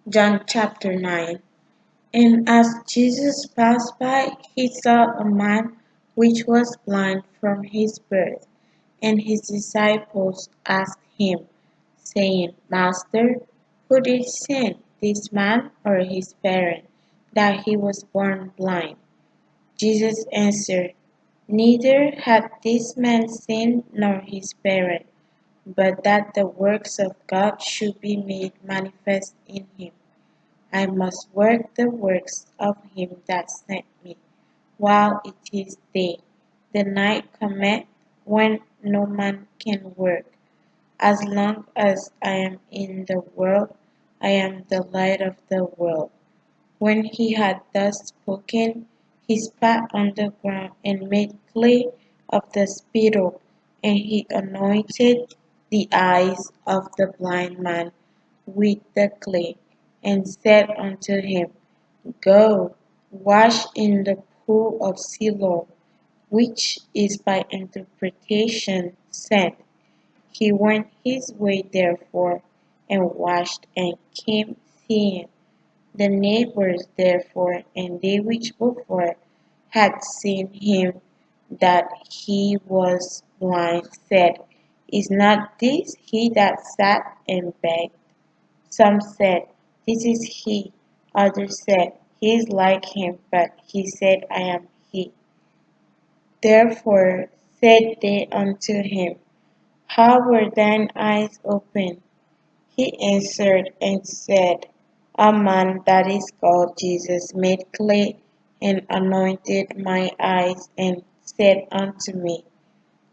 John chapter 9. And as Jesus passed by, he saw a man which was blind from his birth. And his disciples asked him, saying, Master, who did sin, this man or his parent, that he was born blind? Jesus answered, Neither had this man sinned nor his parent, but that the works of God should be made manifest in him. I must work the works of him that sent me, while it is day. The night cometh when no man can work. As long as I am in the world, I am the light of the world. When he had thus spoken, he spat on the ground and made clay of the spittle, and he anointed the eyes of the blind man with the clay, and said unto him, Go, wash in the pool of Siloam, which is by interpretation sent. He went his way therefore, and washed, and came seeing. The neighbors therefore, and they which before had seen him that he was blind, said, Is not this he that sat and begged? Some said, This is he. Others said, He is like him. But he said, I am he. Therefore said they unto him, How were thine eyes opened? He answered and said, A man that is called Jesus made clay and anointed my eyes and said unto me,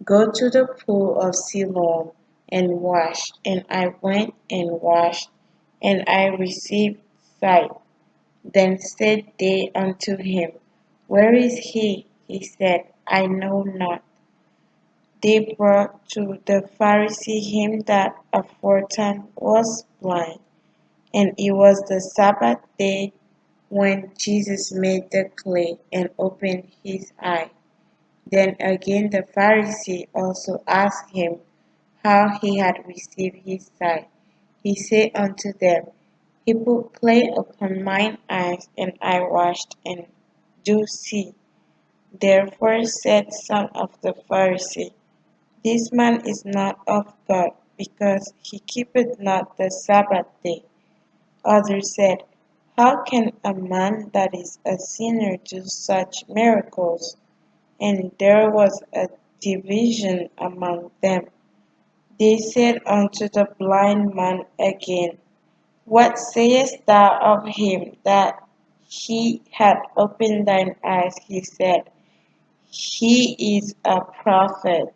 Go to the pool of Siloam and wash. And I went and washed, and I received sight. Then said they unto him, Where is he? He said, I know not. They brought to the Pharisee him that aforetime was blind. And it was the Sabbath day when Jesus made the clay and opened his eye. Then again the Pharisee also asked him how he had received his sight. He said unto them, He put clay upon mine eyes, and I washed, and do see. Therefore said some of the Pharisees, This man is not of God, because he keepeth not the Sabbath day. Others said, How can a man that is a sinner do such miracles? And there was a division among them. They said unto the blind man again, What sayest thou of him that he had opened thine eyes? He said, He is a prophet.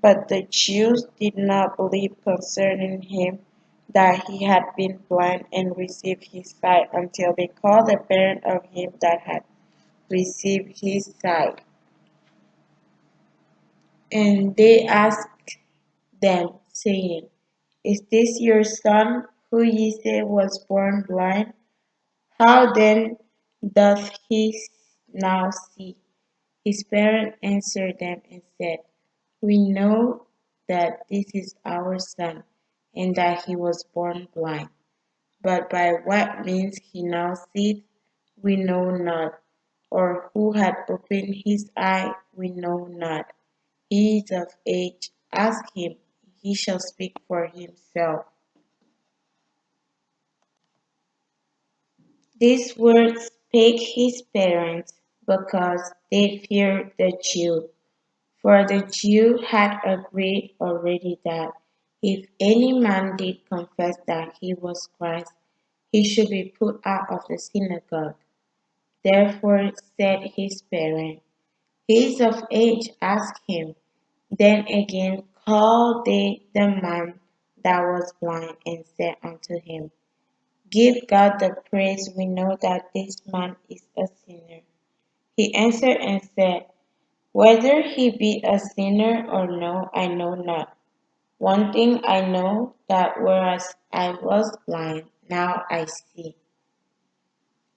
But the Jews did not believe concerning him that he had been blind and received his sight until they called the parent of him that had received his sight. And they asked them, saying, Is this your son, who ye say was born blind? How then doth he now see? His parents answered them and said, We know that this is our son, and that he was born blind. But by what means he now seeth, we know not, or who had opened his eye, we know not. He is of age, ask him, he shall speak for himself. These words spake his parents, because they feared the Jews. For the Jew had agreed already that if any man did confess that he was Christ, he should be put out of the synagogue. Therefore said his parents, He is of age, ask him. Then again called they the man that was blind, and said unto him, Give God the praise, we know that this man is a sinner. He answered and said, Whether he be a sinner or no, I know not. One thing I know, that whereas I was blind, now I see.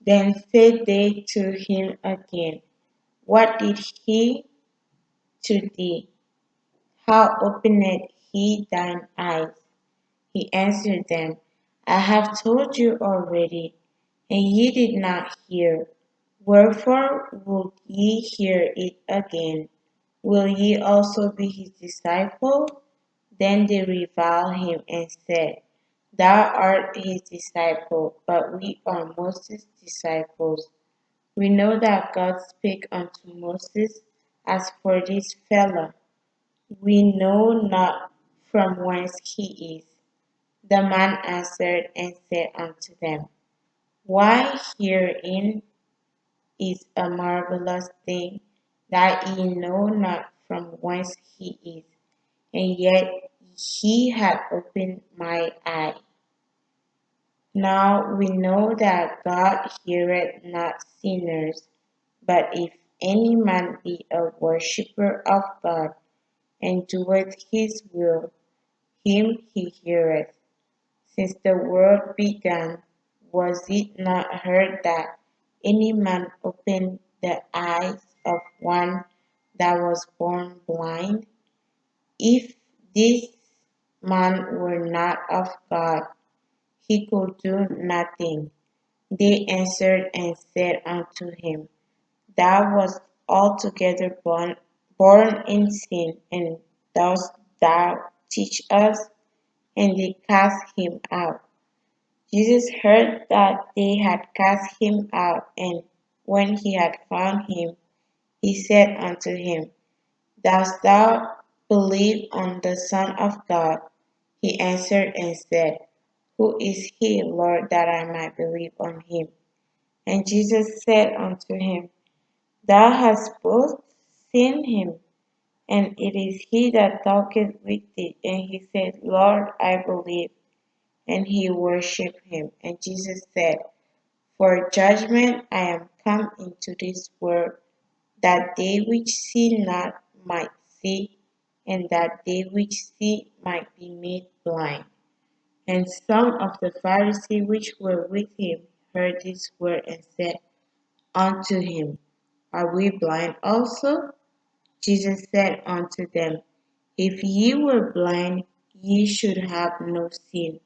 Then said they to him again, What did he to thee? How opened he thine eyes? He answered them, I have told you already, and ye did not hear. Wherefore would ye hear it again? Will ye also be his disciple? Then they reviled him and said, Thou art his disciple, but we are Moses' disciples. We know that God spake unto Moses. As for this fellow, we know not from whence he is. The man answered and said unto them, Why herein is a marvelous thing, that ye know not from whence he is, and yet he hath opened my eye. Now we know that God heareth not sinners, but if any man be a worshipper of God, and doeth his will, him he heareth. Since the world began, was it not heard that any man opened the eyes of one that was born blind? If this man were not of God, he could do nothing. They answered and said unto him, Thou wast altogether born in sin, and dost thou teach us? And they cast him out. Jesus heard that they had cast him out, and when he had found him, he said unto him, Dost thou believe on the Son of God? He answered and said, Who is he, Lord, that I might believe on him? And Jesus said unto him, Thou hast both seen him, and it is he that talketh with thee. And he said, Lord, I believe. And he worshipped him. And Jesus said, For judgment I am come into this world, that they which see not might see, and that they which see might be made blind. And some of the Pharisees which were with him heard this word and said unto him, Are we blind also? Jesus said unto them, If ye were blind, ye should have no sin.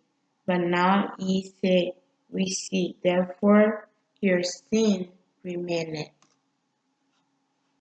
But now ye say, We see, therefore your sin remaineth.